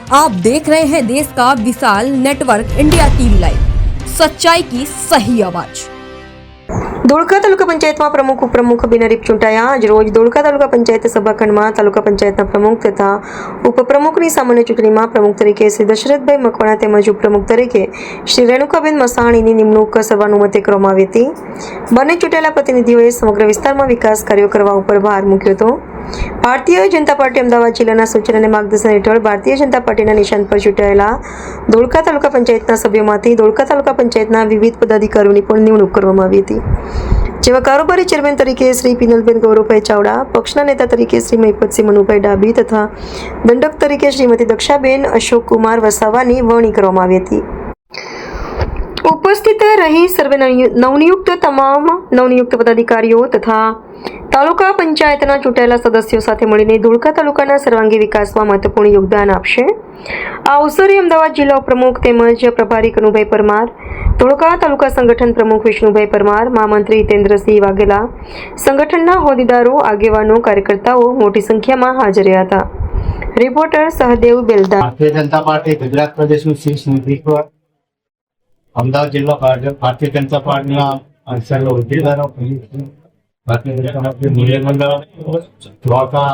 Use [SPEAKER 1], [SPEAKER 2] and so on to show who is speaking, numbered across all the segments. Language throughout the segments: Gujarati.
[SPEAKER 1] आप देख रहे हैं देश का विशाल नेटवर्क इंडिया टीवी लाइव, सच्चाई की सही आवाज।
[SPEAKER 2] ધોળકા તાલુકા પંચાયતમાં પ્રમુખ ઉપપ્રમુખ બિનહરીફ ચૂંટાયા। આજ રોજ ધોળકા તાલુકા પંચાયત સભાખંડમાં તાલુકા પંચાયતના પ્રમુખ તથા ઉપપ્રમુખની સામાન્ય ચૂંટણીમાં પ્રમુખ તરીકે શ્રી દશરથભાઈ મકવાણા તેમજ ઉપપ્રમુખ તરીકે શ્રી રેણુકાબેન મસાણીની નિમણૂક સર્વાનુમતે કરવામાં આવી હતી। બંને ચૂંટાયેલા પ્રતિનિધિઓએ સમગ્ર વિસ્તારમાં વિકાસ કાર્યો કરવા ઉપર ભાર મૂક્યો હતો। ભારતીય જનતા પાર્ટી અમદાવાદ જિલ્લાના સૂચન અને માર્ગદર્શન હેઠળ ભારતીય જનતા પાર્ટીના નિશાન પર ચૂંટાયેલા ધોળકા તાલુકા પંચાયતના સભ્યોમાંથી ધોળકા તાલુકા પંચાયતના વિવિધ પદાધિકારીઓની પણ નિમણૂક કરવામાં આવી હતી, જેમાં કારોબારી ચેરમેન તરીકે શ્રી પિનલબેન ગૌરવભાઈ ચાવડા, પક્ષના નેતા તરીકે શ્રી મહિપતસિંહ મનુભાઈ ડાબી તથા દંડક તરીકે શ્રીમતી દક્ષાબેન અશોકકુમાર વસાવાની વરણી કરવામાં આવી હતી। ઉપસ્થિત રહી સર્વે નવનિયુક્ત તમામ નવનિયુક્ત પદાધિકારીઓ તથા તાલુકા પંચાયતના ચૂંટાયેલા સદસ્યો સાથે મળીને ધોળકા તાલુકાના સર્વાંગી વિકાસમાં મહત્વપૂર્ણ યોગદાન આપશે। આ અવસરે અમદાવાદ જિલ્લા પ્રમુખ તેમજ પ્રભારી કનુભાઈ પરમાર, ધોળકા તાલુકા સંગઠન પ્રમુખ વિષ્ણુભાઈ પરમાર, મહામંત્રી હિતેન્દ્રસિંહ વાઘેલા, સંગઠનના હોદ્દેદારો, આગેવાનો, કાર્યકર્તાઓ મોટી સંખ્યામાં હાજર રહ્યા હતા। રિપોર્ટર સહદેવ બેલદાર,
[SPEAKER 3] ભારતીય જનતા પાર્ટી ગુજરાત પ્રદેશનું શીર્ષ નેતૃત્વ, અમદાવાદ જિલ્લા ભારતીય જનતા પાર્ટીના અંશના હોદ્દેદારો, ભારતીય જનતા પાર્ટી મૂલ્ય મંડળ, ધોળકા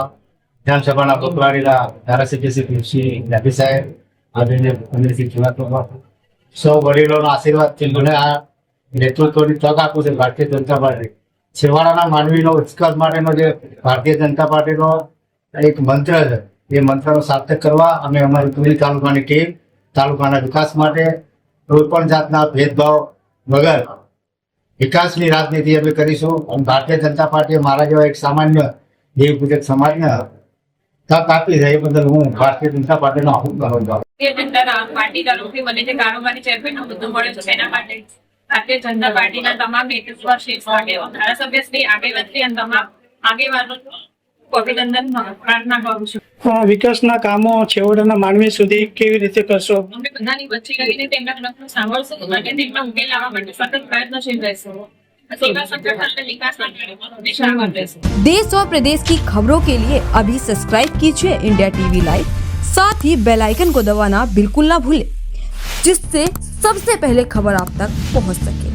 [SPEAKER 3] વિધાનસભાના પકવાડેલા ધારાસભ્ય શ્રી તુલસી ડાભી સાહેબ, આદરણીય અનિલસિંહ ચુનાસમા, સૌ વડીલોના આશીર્વાદથી મને આ નેતૃત્વની તક આપું છે ભારતીય જનતા પાર્ટી। છેવાડાના માનવીનો ઉત્કર્ષ માટેનો જે ભારતીય જનતા પાર્ટીનો એક મંત્ર છે, એ મંત્રનો સાર્થક કરવા અમે અમારી પૂરી તાલુકાની ટીમ તાલુકાના વિકાસ માટે કોઈ પણ જાતના ભેદભાવ વગર વિકાસની રાજનીતિ અમે કરીશું। અને ભારતીય જનતા પાર્ટીએ મારા જેવા એક સામાન્ય દેવ પૂજક સમાજને તક આપી છે, એ બદલ હું ભારતીય જનતા પાર્ટીનો આભાર માનું છું।
[SPEAKER 4] પાર્ટી તરફથી મને જે કારોબારી ચેરમેનનો મુદ્દો મળ્યો છે તેના માટે ભારતીય જનતા પાર્ટીના તમામ નેતૃત્વ શીર્ષ માટે ધારાસભ્ય શ્રી આગેવાનશ્રી અને તમામ આગેવાનો અભિનંદન પ્રાર્થના કરું છું।
[SPEAKER 5] વિકાસના કામો છેવાડાના માનવી સુધી કેવી રીતે કરશો?
[SPEAKER 4] અમે બધાની વચ્ચે કરીને તેમના પ્રશ્નો સાંભળશું અને તેમના ઉકેલ લાવવા માટે સતત પ્રયત્નશીલ રહેશું। सेवा संगठन और विकास दिशा में
[SPEAKER 1] देश और प्रदेश की खबरों के लिए अभी सब्सक्राइब कीजिए इंडिया टीवी लाइव, साथ ही बेल आइकन को दबाना बिल्कुल ना भूलें, जिससे सबसे पहले खबर आप तक पहुंच सके।